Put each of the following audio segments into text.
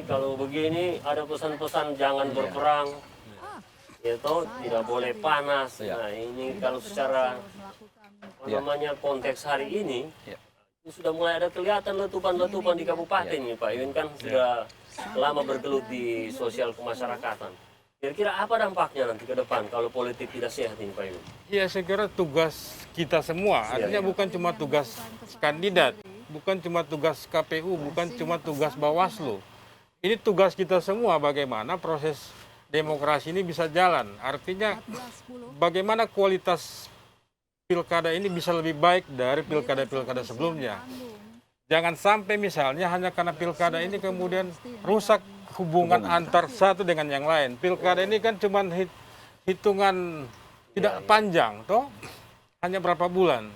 kalau begini ada pesan-pesan jangan berperang, itu tidak boleh panas. Nah ini kalau secara namanya konteks hari ini sudah mulai ada kelihatan letupan-letupan di kabupaten nih Pak Iwin kan sudah lama bergelut di sosial kemasyarakatan. Kira-kira apa dampaknya nanti ke depan kalau politik tidak sehat ini Pak Iwin? Ya saya kira tugas kita semua, artinya bukan cuma tugas kandidat, bukan cuma tugas KPU, bukan cuma tugas Bawaslu. Ini tugas kita semua bagaimana proses demokrasi ini bisa jalan. Artinya bagaimana kualitas pilkada ini bisa lebih baik dari pilkada-pilkada sebelumnya. Jangan sampai misalnya hanya karena pilkada ini kemudian rusak hubungan antar satu dengan yang lain. Pilkada ini kan cuma hitungan tidak panjang, toh hanya berapa bulan.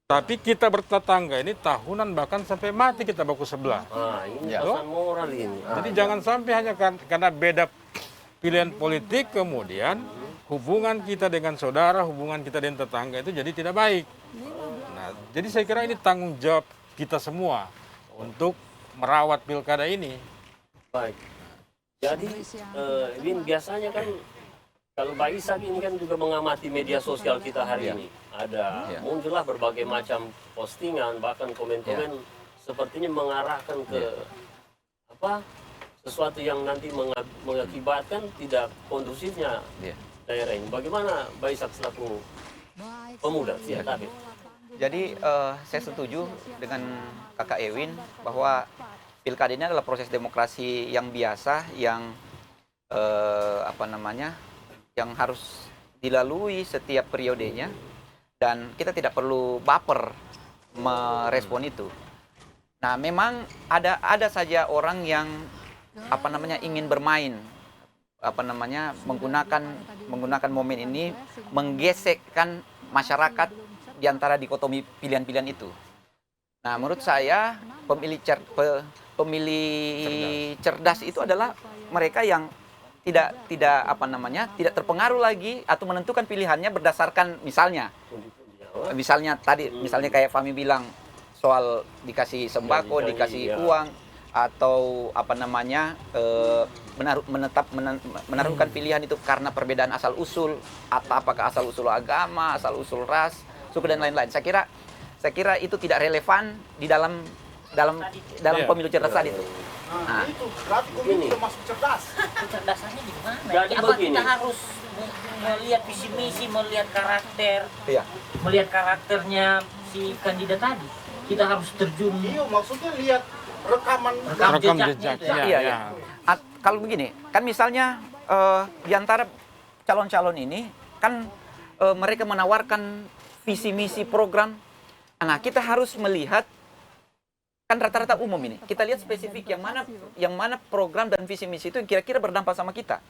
Tapi kita bertetangga ini tahunan bahkan sampai mati kita baku sebelah. Ini pesan moral ini. Jadi jangan sampai hanya karena beda pilihan politik kemudian hubungan kita dengan saudara, hubungan kita dengan tetangga itu jadi tidak baik. Nah, jadi saya kira ini tanggung jawab kita semua untuk merawat pilkada ini. Baik. Jadi, Win biasanya kan kalau Pak Ishak ini kan juga mengamati media sosial kita hari ini. Ada muncullah berbagai macam postingan, bahkan komen-komen sepertinya mengarahkan ke sesuatu yang nanti mengakibatkan tidak kondusifnya daerah ini. Bagaimana Pak Ishak selaku pemuda siap tabib? Jadi saya setuju dengan Kakak Ewin bahwa pilkada ini adalah proses demokrasi yang biasa yang yang harus dilalui setiap periodenya dan kita tidak perlu baper merespon itu. Nah, memang ada saja orang yang ingin bermain menggunakan momen ini menggesekkan masyarakat di antara dikotomi pilihan-pilihan itu. Nah, menurut saya pemilih cerdas itu adalah mereka yang tidak terpengaruh lagi atau menentukan pilihannya berdasarkan misalnya kayak Fahmi bilang soal dikasih sembako, dikasih uang atau menaruhkan pilihan itu karena perbedaan asal usul atau apakah asal usul agama, asal usul ras, suku dan lain-lain. Saya kira itu tidak relevan di dalam pemilu cerdas tadi itu. Nah, itu berarti pemilu termasuk cerdas. Kecerdasannya di mana? Jadi Apa begini. kita harus melihat visi misi, melihat karakter, Iya. melihat karakternya si kandidat tadi. Kita harus terjun. Iya, maksudnya lihat rekaman Rekam jejaknya jejak. itu ya. Iya. Kalau begini, kan misalnya di antara calon-calon ini kan mereka menawarkan visi misi program. Nah, kita harus melihat kan rata-rata umum ini. Kita lihat spesifik yang mana program dan visi misi itu yang kira-kira berdampak sama kita.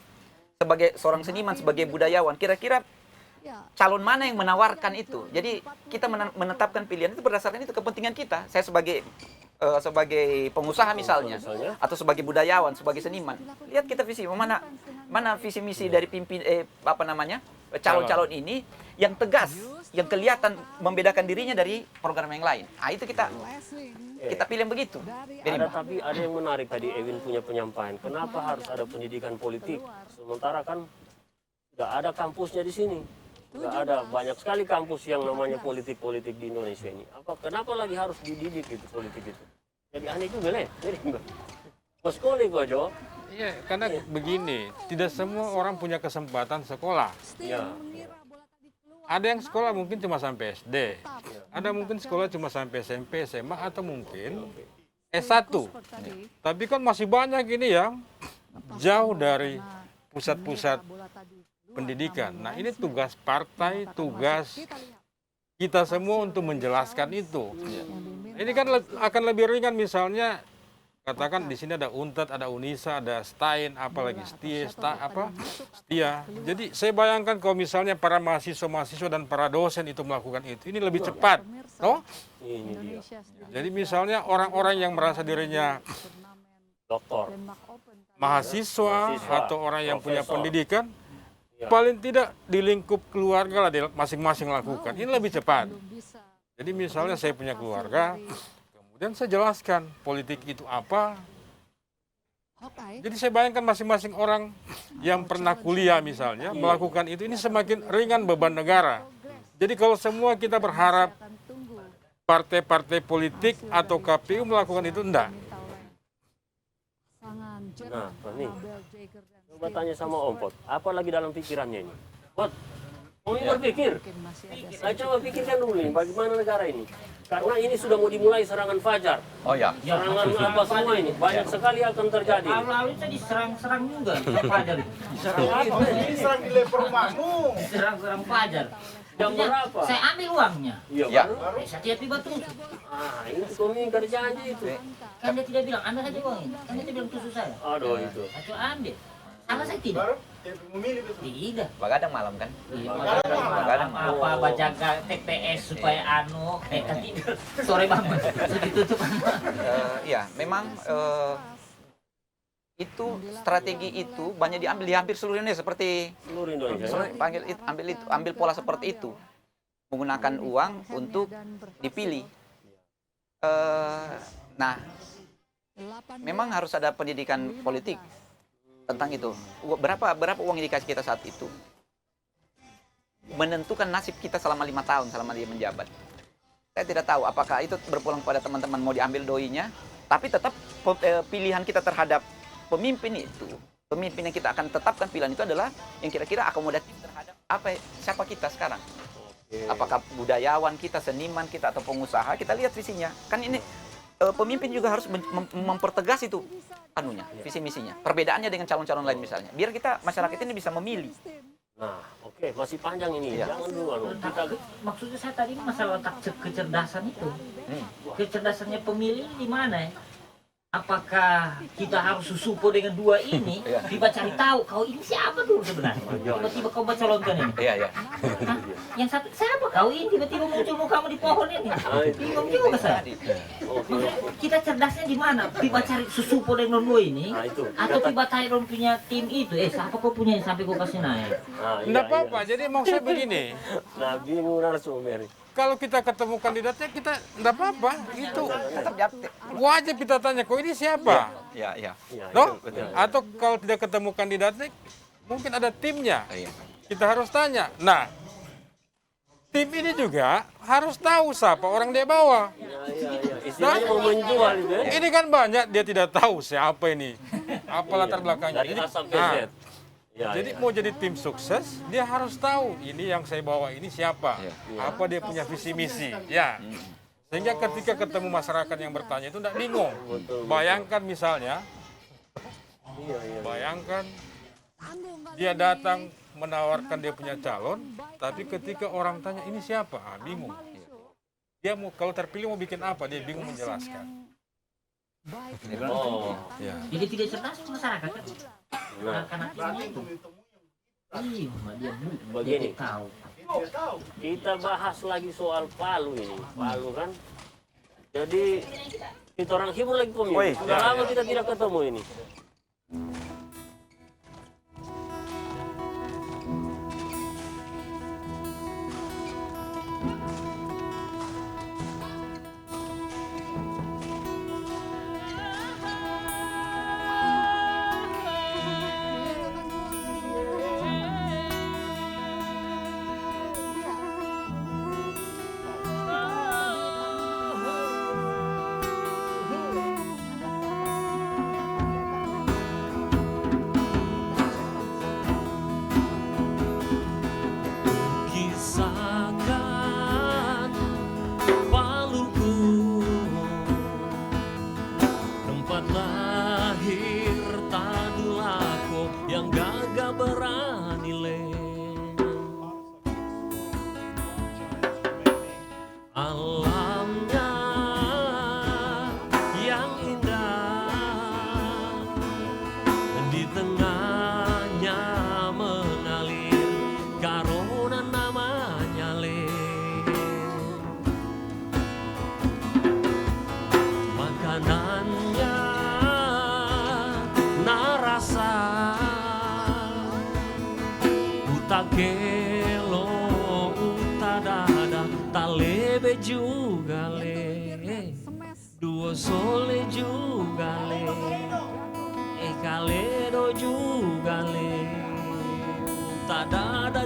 Sebagai seorang seniman, sebagai budayawan, kira-kira calon mana yang menawarkan itu. Jadi kita menetapkan pilihan itu berdasarkan itu kepentingan kita. Saya sebagai pengusaha misalnya, atau sebagai budayawan, sebagai seniman, lihat kita visi mana visi misi dari calon-calon ini yang tegas, yang kelihatan membedakan dirinya dari program yang lain. Nah, itu kita pilih yang begitu. Tapi ada yang menarik tadi Ewin punya penyampaian. Kenapa harus ada pendidikan politik? Sementara kan nggak ada kampusnya di sini. Nggak ada banyak sekali kampus yang namanya politik di Indonesia ini. Kenapa lagi harus dididik itu politik itu? Jadi aneh juga nih. Sekolah kok Jo. Iya, karena begini, tidak semua orang punya kesempatan sekolah. Ya. Ada yang sekolah mungkin cuma sampai SD, ada mungkin sekolah cuma sampai SMP, SMA, atau mungkin S1. Tapi kan masih banyak ini yang jauh dari pusat-pusat pendidikan. Nah, ini tugas partai, tugas kita semua untuk menjelaskan itu. Ini kan akan lebih ringan misalnya, katakan di sini ada UNTAD, ada UNISA, ada STAIN, apalagi STIA. Jadi saya bayangkan kalau misalnya para mahasiswa dan para dosen itu melakukan itu, ini lebih cepat, toh? Ini dia. Jadi misalnya orang-orang yang merasa dirinya Doktor. mahasiswa atau orang yang punya Profesor. pendidikan, Ya. paling tidak di lingkup keluarga lah masing-masing lakukan. Ini lebih cepat. Jadi misalnya saya punya keluarga, kemudian saya jelaskan politik itu apa, Jadi saya bayangkan masing-masing orang yang pernah kuliah misalnya melakukan itu, ini semakin ringan beban negara. Jadi kalau semua kita berharap partai-partai politik atau KPU melakukan itu, enggak. Nah, nih. Coba tanya sama Om Pot, apa lagi dalam pikirannya ini? Pot, Om berpikir. Nah, coba pikirkan dulu nih, bagaimana negara ini? Karena ini sudah mau dimulai serangan fajar. Oh ya. Serangan apa semua ini, banyak sekali akan terjadi. Lalu-lalu itu diserang-serang juga, Fajar. Ini serang di leper rumahmu. Diserang-serang Fajar. Jam berapa? Saya ambil uangnya. Iya, Ya. baru. Saya tiap tiba tuh. Ini kami kerjanya itu. Kan dia tidak bilang, ambil saja uang ini. Kan dia tidak bilang tusuk saya. Aduh itu. Saya coba ambil. Sama saya tidak. Baru dia memilih betul. Tidak. Begadang malam kan? Iya, Begadang malam. apa bajaga TPS supaya nanti sore banget sudah ditutup. Ya, memang itu strategi itu banyak diambil di hampir seluruh Indonesia, seperti Seluruh Indonesia. ambil pola seperti itu, menggunakan uang untuk dipilih. Nah, memang harus ada pendidikan politik tentang itu. Berapa uang yang dikasih kita saat itu menentukan nasib kita selama 5 tahun selama dia menjabat. Saya tidak tahu apakah itu berpulang pada teman-teman mau diambil doinya, tapi tetap pilihan kita terhadap pemimpin itu, pemimpin yang kita akan tetapkan pilihan itu adalah yang kira-kira akomodatif terhadap siapa kita sekarang. Apakah budayawan kita, seniman kita, atau pengusaha, kita lihat visinya. Kan ini pemimpin juga harus mempertegas itu visi misinya. Perbedaannya dengan calon-calon lain misalnya. Biar kita masyarakat ini bisa memilih. Nah, oke, masih panjang ini. Iya. Jangan dulu kita Maksudnya saya tadi masalah otak kecerdasan itu. Kecerdasannya pemilih di mana ya? Apakah kita harus susupo dengan dua ini? Tiba cari tahu kau ini siapa dulu sebenarnya? Tiba-tiba kau baca lontar ini. Iya. Hah? Yang satu siapa kau ini? Tiba-tiba muncul mukamu di pohon ini. Bingung juga saya. Maksudnya, kita cerdasnya di mana? Tiba cari susupo dengan dua ini, Nah, itu. atau tiba Tyrone punya tim itu? Siapa kau punya sampai kau kasih naik? Nah, iya, Enggak iya. apa-apa, jadi mau saya begini. Nah, bingung narasumber. Kalau kita ketemu kandidatnya, kita enggak apa-apa. Itu Tetap jawab. wajib kita tanya, kok ini siapa? Iya. Iya, No? itu betul. Atau kalau tidak ketemu kandidatnya, mungkin ada timnya. Iya. Kita harus tanya. Nah, tim ini juga harus tahu siapa orang dia bawa. Iya. Istilahnya mau menjual itu ya. Ini kan banyak dia tidak tahu siapa ini. Apa latar belakangnya. Dari A sampai Z. Nah, Ya, jadi ya. mau jadi tim sukses, dia harus tahu ini yang saya bawa ini siapa. Iya. Apa dia punya visi misi. Ya. Sehingga ketika ketemu masyarakat yang bertanya itu tidak bingung. Bayangkan misalnya, Iya. bayangkan dia datang menawarkan dia punya calon, tapi ketika orang tanya ini siapa, bingung. Dia mau kalau terpilih mau bikin apa, dia bingung menjelaskan. Oh, Ya. Jadi tidak cerdas masyarakat kan? nah, Anak-anaknya itu. Iya, dia Begini. dia tahu. kita bahas lagi soal Palu ini. Palu kan. Jadi kita orang hibur lagi pemilu. Sudah lama kita tidak ketemu ini. Kisahkan Paluku, tempat lahir tadulako yang gagah berani alamnya yang indah, di tengahnya mengalir karona namanya makanannya narasa utakelo utadada talebe juga duo sole juga kale doju gale, tak ada